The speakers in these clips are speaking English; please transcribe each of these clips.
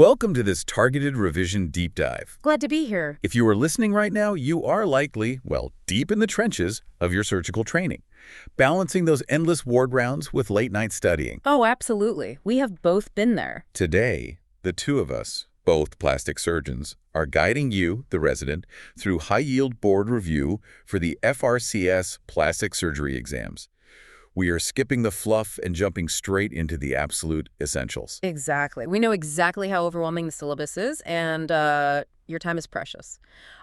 Welcome to this targeted revision deep dive. Glad to be here. If you are listening right now, you are likely, well, deep in the trenches of your surgical training, balancing those endless ward rounds with late-night studying. Oh, absolutely. We have both been there. Today, the two of us, both plastic surgeons, are guiding you, the resident, through high-yield board review for the FRCS plastic surgery exams. We are skipping the fluff and jumping straight into the absolute essentials. Exactly. We know exactly how overwhelming the syllabus is, and your time is precious.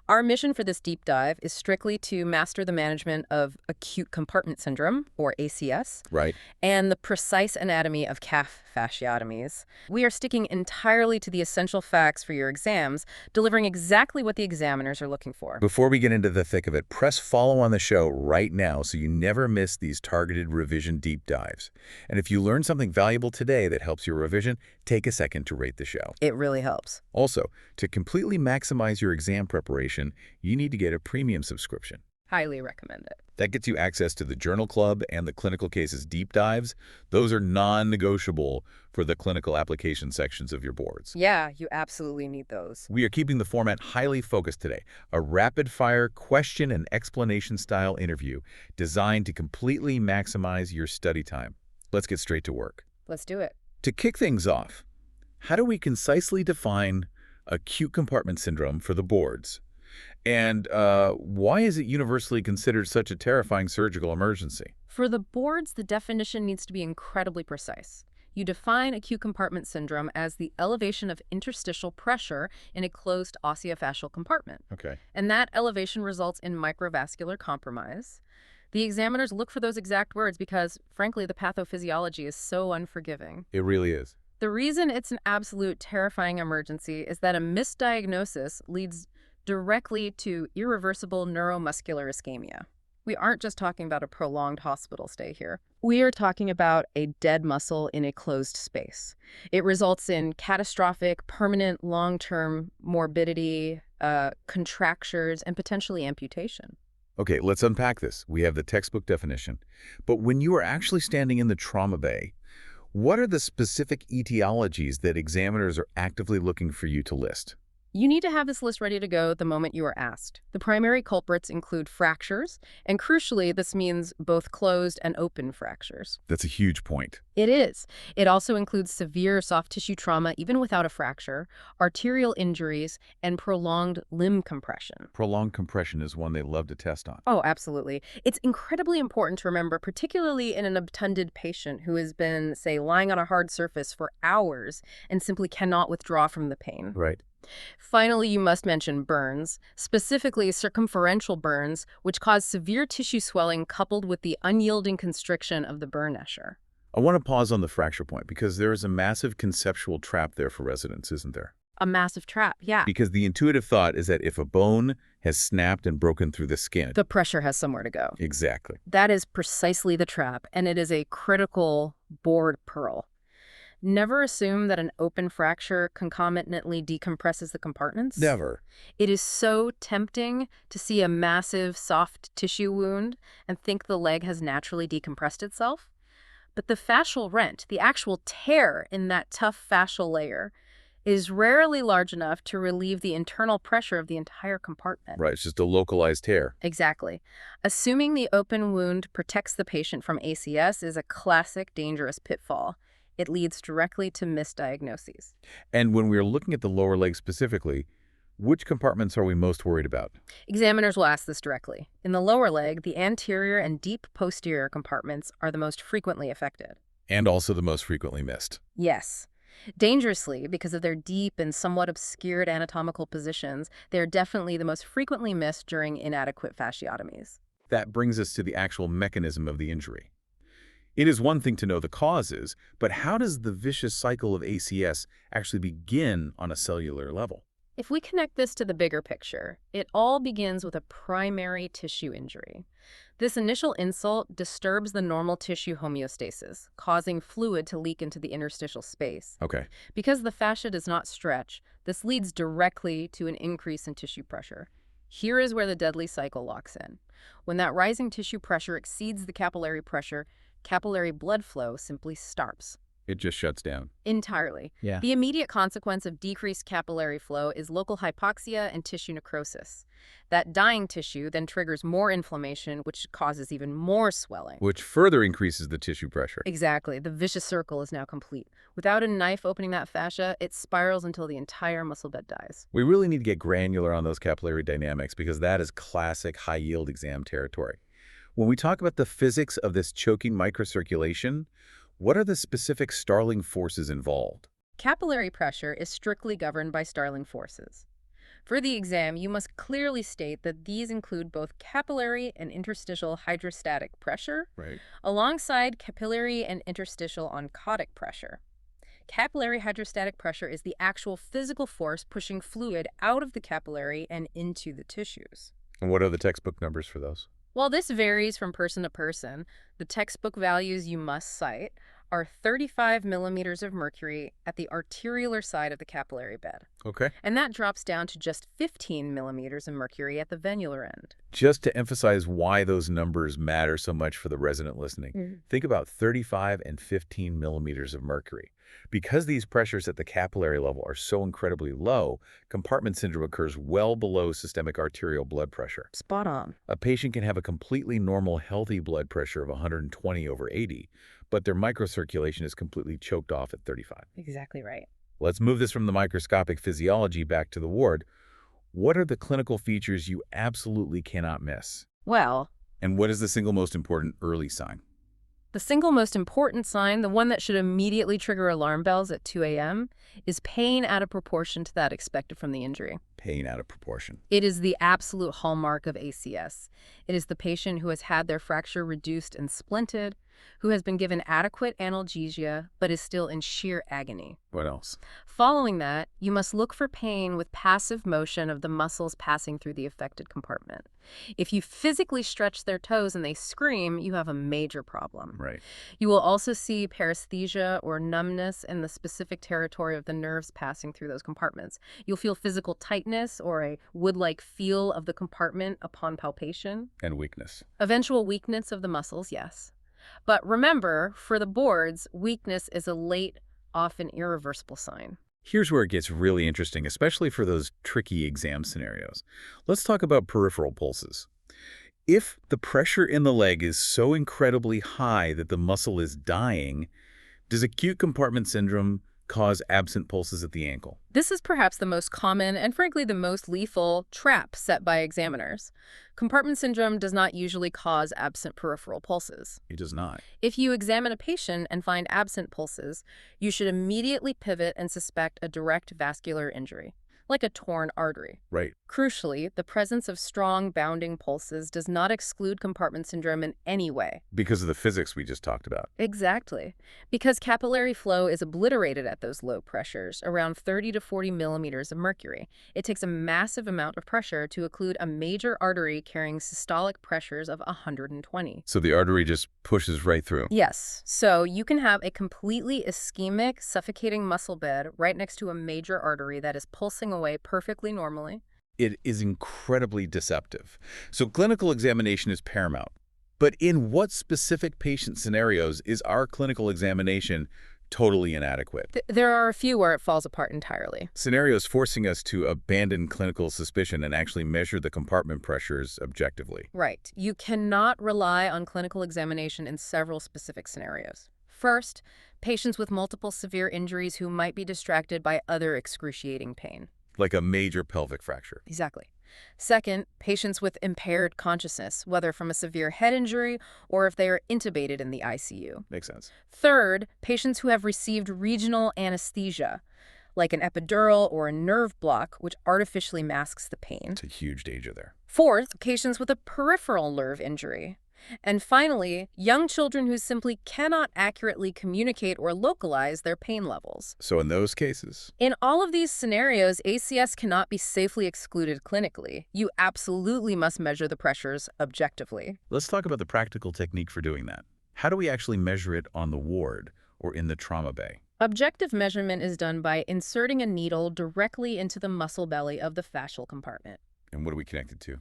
Our mission for this deep dive is strictly to master the management of acute compartment syndrome, or ACS, Right. and the precise anatomy of calf fasciotomies. We are sticking entirely to the essential facts for your exams, delivering exactly what the examiners are looking for. Before we get into the thick of it, press follow on the show right now so you never miss these targeted revision deep dives. And if you learned something valuable today that helps your revision, take a second to rate the show. It really helps. Also, to completely maximize your exam preparation, you need to get a premium subscription. Highly recommend it. That gets you access to the Journal Club and the Clinical Cases deep dives. Those are non-negotiable for the clinical application sections of your boards. Yeah, you absolutely need those. We are keeping the format highly focused today, a rapid-fire question and explanation style interview designed to completely maximize your study time. Let's get straight to work. Let's do it. To kick things off, how do we concisely define acute compartment syndrome for the boards? And why is it universally considered such a terrifying surgical emergency? For the boards, the definition needs to be incredibly precise. You define acute compartment syndrome as the elevation of interstitial pressure in a closed osteofascial compartment. Okay. And that elevation results in microvascular compromise. The examiners look for those exact words because, frankly, the pathophysiology is so unforgiving. It really is. The reason it's an absolute terrifying emergency is that a misdiagnosis leads directly to irreversible neuromuscular ischemia. We aren't just talking about a prolonged hospital stay here. We are talking about a dead muscle in a closed space. It results in catastrophic, permanent, long-term morbidity, contractures, and potentially amputation. Okay, let's unpack this. We have the textbook definition. But when you are actually standing in the trauma bay, what are the specific etiologies that examiners are actively looking for you to list? You need to have this list ready to go the moment you are asked. The primary culprits include fractures, and crucially, this means both closed and open fractures. That's a huge point. It is. It also includes severe soft tissue trauma, even without a fracture, arterial injuries, and prolonged limb compression. Prolonged compression is one they love to test on. Oh, absolutely. It's incredibly important to remember, particularly in an obtunded patient who has been, say, lying on a hard surface for hours and simply cannot withdraw from the pain. Right. Finally, you must mention burns, specifically circumferential burns, which cause severe tissue swelling coupled with the unyielding constriction of the burn eshur. I want to pause on the fracture point because there is a massive conceptual trap there for residents, isn't there? A massive trap, yeah. Because the intuitive thought is that if a bone has snapped and broken through the skin... The pressure has somewhere to go. Exactly. That is precisely the trap, and it is a critical board pearl. Never assume that an open fracture concomitantly decompresses the compartments. Never. It is so tempting to see a massive soft tissue wound and think the leg has naturally decompressed itself. But the fascial rent, the actual tear in that tough fascial layer, is rarely large enough to relieve the internal pressure of the entire compartment. Right, it's just a localized tear. Exactly. Assuming the open wound protects the patient from ACS is a classic dangerous pitfall. It leads directly to misdiagnoses. And when we're looking at the lower leg specifically, which compartments are we most worried about? Examiners will ask this directly. In the lower leg, the anterior and deep posterior compartments are the most frequently affected. And also the most frequently missed. Yes. Dangerously, because of their deep and somewhat obscured anatomical positions, they are definitely the most frequently missed during inadequate fasciotomies. That brings us to the actual mechanism of the injury. It is one thing to know the causes, but how does the vicious cycle of ACS actually begin on a cellular level? If we connect this to the bigger picture, it all begins with a primary tissue injury. This initial insult disturbs the normal tissue homeostasis, causing fluid to leak into the interstitial space. Okay. Because the fascia does not stretch, this leads directly to an increase in tissue pressure. Here is where the deadly cycle locks in. When that rising tissue pressure exceeds the capillary pressure, capillary blood flow simply stops. It just shuts down. Entirely. Yeah. The immediate consequence of decreased capillary flow is local hypoxia and tissue necrosis. That dying tissue then triggers more inflammation, which causes even more swelling. Which further increases the tissue pressure. Exactly. The vicious circle is now complete. Without a knife opening that fascia, it spirals until the entire muscle bed dies. We really need to get granular on those capillary dynamics because that is classic high-yield exam territory. When we talk about the physics of this choking microcirculation, what are the specific Starling forces involved? Capillary pressure is strictly governed by Starling forces. For the exam, you must clearly state that these include both capillary and interstitial hydrostatic pressure, Right. alongside capillary and interstitial oncotic pressure. Capillary hydrostatic pressure is the actual physical force pushing fluid out of the capillary and into the tissues. And what are the textbook numbers for those? While this varies from person to person, the textbook values you must cite are 35 millimeters of mercury at the arteriolar side of the capillary bed. Okay. And that drops down to just 15 millimeters of mercury at the venular end. Just to emphasize why those numbers matter so much for the resident listening, think about 35 and 15 millimeters of mercury. Because these pressures at the capillary level are so incredibly low, compartment syndrome occurs well below systemic arterial blood pressure. Spot on. A patient can have a completely normal, healthy blood pressure of 120/80, but their microcirculation is completely choked off at 35. Exactly right. Let's move this from the microscopic physiology back to the ward. What are the clinical features you absolutely cannot miss? Well, And what is the single most important early sign? the single most important sign, the one that should immediately trigger alarm bells at 2 a.m., is pain out of proportion to that expected from the injury. Pain out of proportion. It is the absolute hallmark of ACS. It is the patient who has had their fracture reduced and splinted, who has been given adequate analgesia, but is still in sheer agony. What else? Following that, you must look for pain with passive motion of the muscles passing through the affected compartment. If you physically stretch their toes and they scream, you have a major problem. Right. You will also see paresthesia or numbness in the specific territory of the nerves passing through those compartments. You'll feel physical tightness or a wood-like feel of the compartment upon palpation. And weakness. Eventual weakness of the muscles, yes. But remember, for the boards, weakness is a late, often irreversible sign. Here's where it gets really interesting, especially for those tricky exam scenarios. Let's talk about peripheral pulses. If the pressure in the leg is so incredibly high that the muscle is dying, does acute compartment syndrome cause absent pulses at the ankle? This is perhaps the most common and frankly the most lethal trap set by examiners. Compartment syndrome does not usually cause absent peripheral pulses. It does not. If you examine a patient and find absent pulses, you should immediately pivot and suspect a direct vascular injury, like a torn artery. Right. Crucially, the presence of strong bounding pulses does not exclude compartment syndrome in any way. Because of the physics we just talked about. Exactly. Because capillary flow is obliterated at those low pressures, around 30 to 40 millimeters of mercury. It takes a massive amount of pressure to occlude a major artery carrying systolic pressures of 120. So the artery just pushes right through. Yes. So you can have a completely ischemic, suffocating muscle bed right next to a major artery that is pulsing away perfectly normally. It is incredibly deceptive. So clinical examination is paramount. But in what specific patient scenarios is our clinical examination totally inadequate? There are a few where it falls apart entirely. Scenarios forcing us to abandon clinical suspicion and actually measure the compartment pressures objectively. Right. You cannot rely on clinical examination in several specific scenarios. First, patients with multiple severe injuries who might be distracted by other excruciating pain. Like a major pelvic fracture. Exactly. Second, patients with impaired consciousness, whether from a severe head injury or if they are intubated in the ICU. Makes sense. Third, patients who have received regional anesthesia, like an epidural or a nerve block, which artificially masks the pain. It's a huge danger there. Fourth, patients with a peripheral nerve injury. And finally, young children who simply cannot accurately communicate or localize their pain levels. So in those cases? In all of these scenarios, ACS cannot be safely excluded clinically. You absolutely must measure the pressures objectively. Let's talk about the practical technique for doing that. How do we actually measure it on the ward or in the trauma bay? Objective measurement is done by inserting a needle directly into the muscle belly of the fascial compartment. And what are we connected to?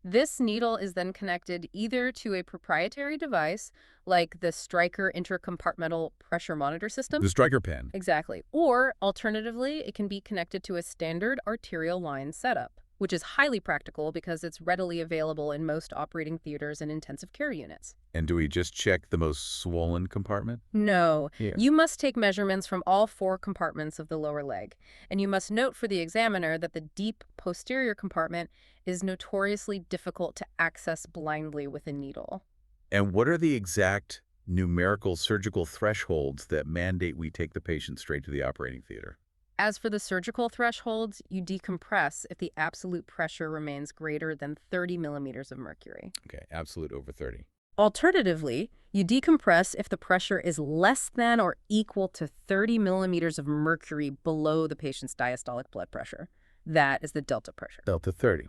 This needle is then connected either to a proprietary device, like the Stryker intercompartmental pressure monitor system. The striker pen. Exactly. Or, alternatively, it can be connected to a standard arterial line setup, which is highly practical because it's readily available in most operating theaters and intensive care units. And do we just check the most swollen compartment? No, Here. you must take measurements from all 4 compartments of the lower leg, and you must note for the examiner that the deep posterior compartment is notoriously difficult to access blindly with a needle. And what are the exact numerical surgical thresholds that mandate we take the patient straight to the operating theater? As for the surgical thresholds, you decompress if the absolute pressure remains greater than 30 millimeters of mercury. Okay, absolute over 30. Alternatively, you decompress if the pressure is less than or equal to 30 millimeters of mercury below the patient's diastolic blood pressure. That is the delta pressure. Delta 30.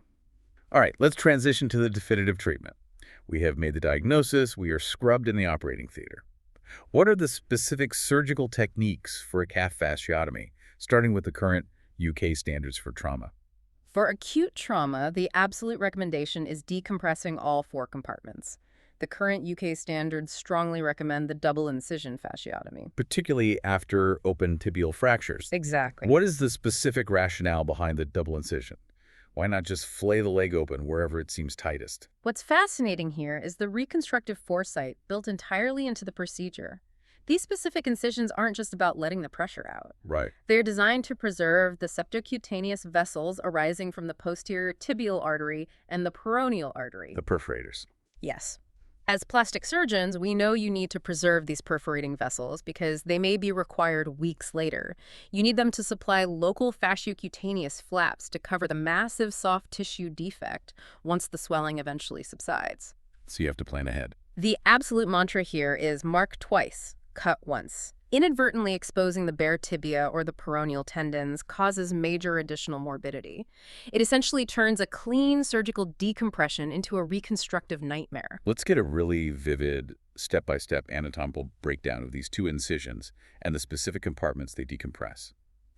All right, let's transition to the definitive treatment. We have made the diagnosis. We are scrubbed in the operating theater. What are the specific surgical techniques for a calf fasciotomy, starting with the current UK standards for trauma? For acute trauma, the absolute recommendation is decompressing all 4 compartments. The current UK standards strongly recommend the double incision fasciotomy. Particularly after open tibial fractures. Exactly. What is the specific rationale behind the double incision? Why not just flay the leg open wherever it seems tightest? What's fascinating here is the reconstructive foresight built entirely into the procedure. These specific incisions aren't just about letting the pressure out. Right. They're designed to preserve the septocutaneous vessels arising from the posterior tibial artery and the peroneal artery. The perforators. Yes. As plastic surgeons, we know you need to preserve these perforating vessels because they may be required weeks later. You need them to supply local fasciocutaneous flaps to cover the massive soft tissue defect once the swelling eventually subsides. So you have to plan ahead. The absolute mantra here is mark twice, cut once. Inadvertently exposing the bare tibia or the peroneal tendons causes major additional morbidity. It essentially turns a clean surgical decompression into a reconstructive nightmare. Let's get a really vivid step-by-step anatomical breakdown of these 2 incisions and the specific compartments they decompress.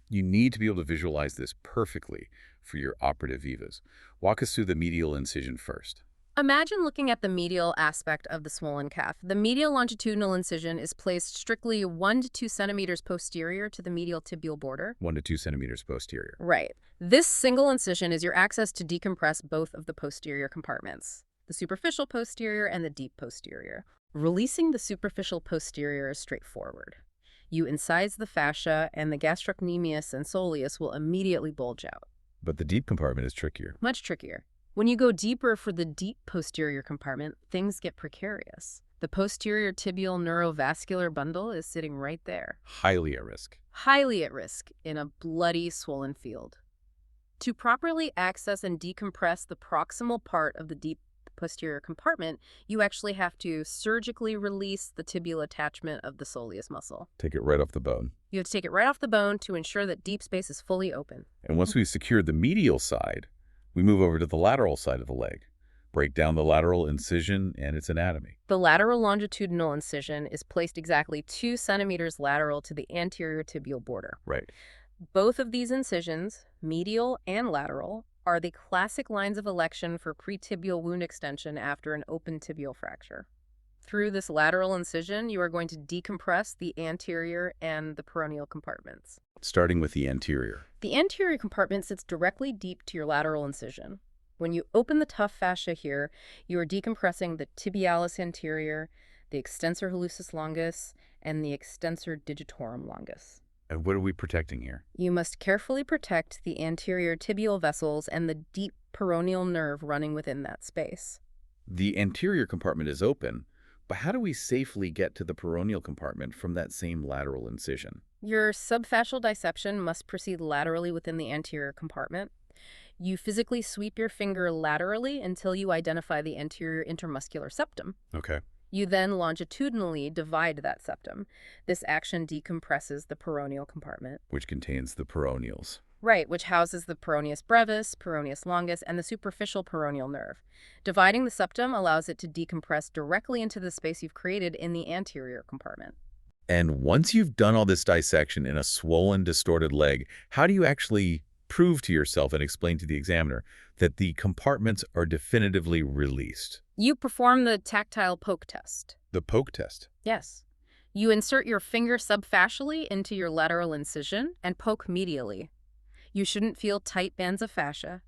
You need to be able to visualize this perfectly for your operative vivas. Walk us through the medial incision first. Imagine looking at the medial aspect of the swollen calf. The medial longitudinal incision is placed strictly 1 to 2 centimeters posterior to the medial tibial border. 1 to 2 centimeters posterior. Right. This single incision is your access to decompress both of the posterior compartments, the superficial posterior and the deep posterior. Releasing the superficial posterior is straightforward. You incise the fascia, and the gastrocnemius and soleus will immediately bulge out. But the deep compartment is trickier. Much trickier. When you go deeper for the deep posterior compartment, things get precarious. The posterior tibial neurovascular bundle is sitting right there. Highly at risk. Highly at risk in a bloody, swollen field. To properly access and decompress the proximal part of the deep posterior compartment, you actually have to surgically release the tibial attachment of the soleus muscle. Take it right off the bone. You have to take it right off the bone to ensure that deep space is fully open. And once we've secured the medial side, we move over to the lateral side of the leg. Break down the lateral incision and its anatomy. The lateral longitudinal incision is placed exactly 2 centimeters lateral to the anterior tibial border. Right. Both of these incisions, medial and lateral, are the classic lines of election for pretibial wound extension after an open tibial fracture. Through this lateral incision, you are going to decompress the anterior and the peroneal compartments. Starting with the anterior. The anterior compartment sits directly deep to your lateral incision. When you open the tough fascia here, you are decompressing the tibialis anterior, the extensor hallucis longus, and the extensor digitorum longus. And what are we protecting here? You must carefully protect the anterior tibial vessels and the deep peroneal nerve running within that space. The anterior compartment is open, but how do we safely get to the peroneal compartment from that same lateral incision? Your subfascial dissection must proceed laterally within the anterior compartment. You physically sweep your finger laterally until you identify the anterior intermuscular septum. Okay. You then longitudinally divide that septum. This action decompresses the peroneal compartment. Which contains the peroneals. Right, which houses the peroneus brevis, peroneus longus, and the superficial peroneal nerve. Dividing the septum allows it to decompress directly into the space you've created in the anterior compartment. And once you've done all this dissection in a swollen, distorted leg, how do you actually prove to yourself and explain to the examiner that the compartments are definitively released. You perform the tactile poke test. The poke test. Yes. You insert your finger subfascially into your lateral incision and poke medially. You shouldn't feel tight bands of fascia.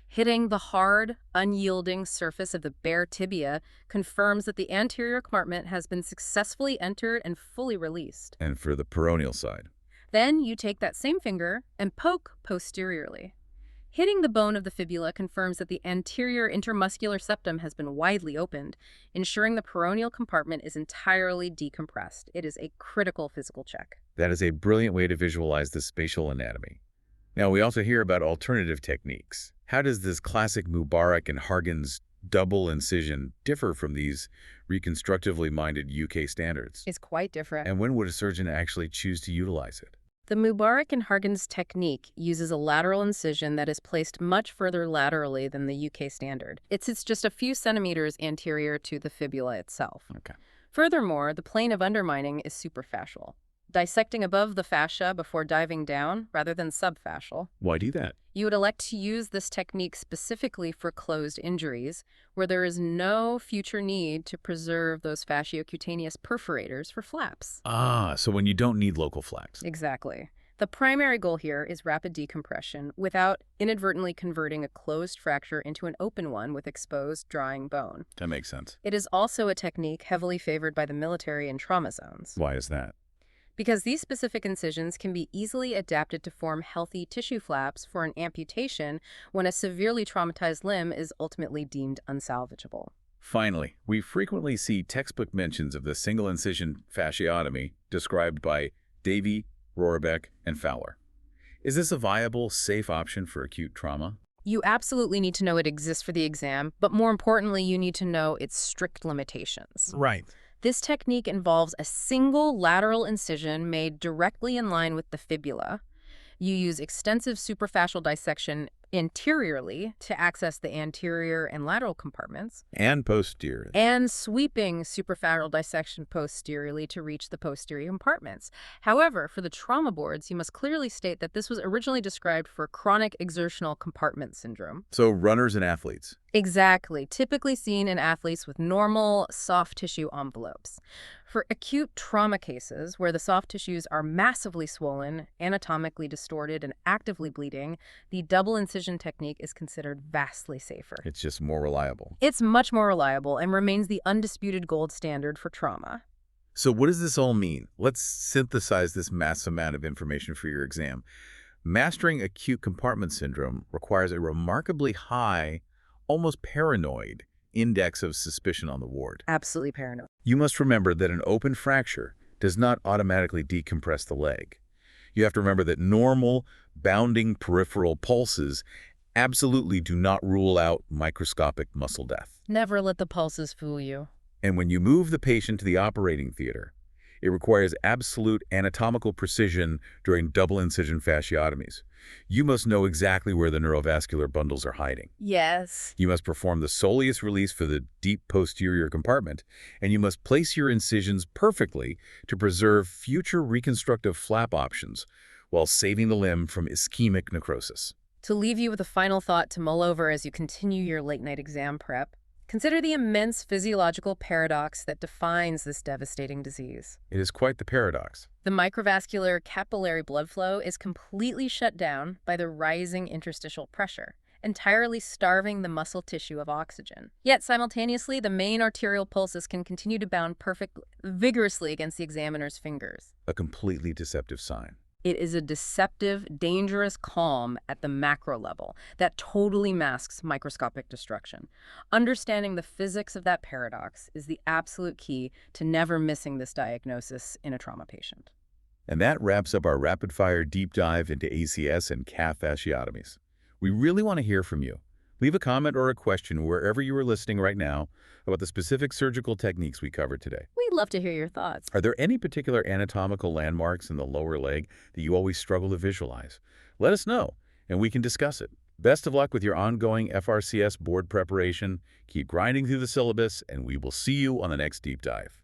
Hitting the hard, unyielding surface of the bare tibia confirms that the anterior compartment has been successfully entered and fully released. And for the peroneal side. Then you take that same finger and poke posteriorly. Hitting the bone of the fibula confirms that the anterior intermuscular septum has been widely opened, ensuring the peroneal compartment is entirely decompressed. It is a critical physical check. That is a brilliant way to visualize the spatial anatomy. Now, we also hear about alternative techniques. How does this classic Mubarak and Hargan's double incision differ from these reconstructively minded UK standards? It's quite different. And when would a surgeon actually choose to utilize it? The Mubarak and Hargan's technique uses a lateral incision that is placed much further laterally than the UK standard. It sits just a few centimeters anterior to the fibula itself. Okay. Furthermore, the plane of undermining is superfascial, dissecting above the fascia before diving down rather than subfascial. Why do that? You would elect to use this technique specifically for closed injuries, where there is no future need to preserve those fasciocutaneous perforators for flaps. Ah, so when you don't need local flaps. Exactly. The primary goal here is rapid decompression without inadvertently converting a closed fracture into an open one with exposed, drying bone. That makes sense. It is also a technique heavily favored by the military and trauma zones. Why is that? Because these specific incisions can be easily adapted to form healthy tissue flaps for an amputation when a severely traumatized limb is ultimately deemed unsalvageable. Finally, we frequently see textbook mentions of the single incision fasciotomy described by Davey, Rohrbeck, and Fowler. Is this a viable, safe option for acute trauma? You absolutely need to know it exists for the exam, but more importantly, you need to know its strict limitations. Right. This technique involves a single lateral incision made directly in line with the fibula. You use extensive superfascial dissection anteriorly to access the anterior and lateral compartments. And posterior. And sweeping superfascial dissection posteriorly to reach the posterior compartments. However, for the trauma boards, you must clearly state that this was originally described for chronic exertional compartment syndrome. So runners and athletes. Exactly, typically seen in athletes with normal soft tissue envelopes. For acute trauma cases where the soft tissues are massively swollen, anatomically distorted, and actively bleeding, the double incision technique is considered vastly safer. It's just more reliable. It's much more reliable and remains the undisputed gold standard for trauma. So what does this all mean? Let's synthesize this massive amount of information for your exam. Mastering acute compartment syndrome requires a remarkably high, almost paranoid index of suspicion on the ward. Absolutely paranoid. You must remember that an open fracture does not automatically decompress the leg. You have to remember that normal, bounding peripheral pulses absolutely do not rule out microscopic muscle death. Never let the pulses fool you. And when you move the patient to the operating theater, it requires absolute anatomical precision during double incision fasciotomies. You must know exactly where the neurovascular bundles are hiding. Yes. You must perform the soleus release for the deep posterior compartment, and you must place your incisions perfectly to preserve future reconstructive flap options while saving the limb from ischemic necrosis. To leave you with a final thought to mull over as you continue your late-night exam prep, consider the immense physiological paradox that defines this devastating disease. It is quite the paradox. The microvascular capillary blood flow is completely shut down by the rising interstitial pressure, entirely starving the muscle tissue of oxygen. Yet simultaneously, the main arterial pulses can continue to bound vigorously against the examiner's fingers. A completely deceptive sign. It is a deceptive, dangerous calm at the macro level that totally masks microscopic destruction. Understanding the physics of that paradox is the absolute key to never missing this diagnosis in a trauma patient. And that wraps up our rapid-fire deep dive into ACS and calf fasciotomies. We really want to hear from you. Leave a comment or a question wherever you are listening right now about the specific surgical techniques we covered today. We'd love to hear your thoughts. Are there any particular anatomical landmarks in the lower leg that you always struggle to visualize? Let us know, and we can discuss it. Best of luck with your ongoing FRCS board preparation. Keep grinding through the syllabus, and we will see you on the next deep dive.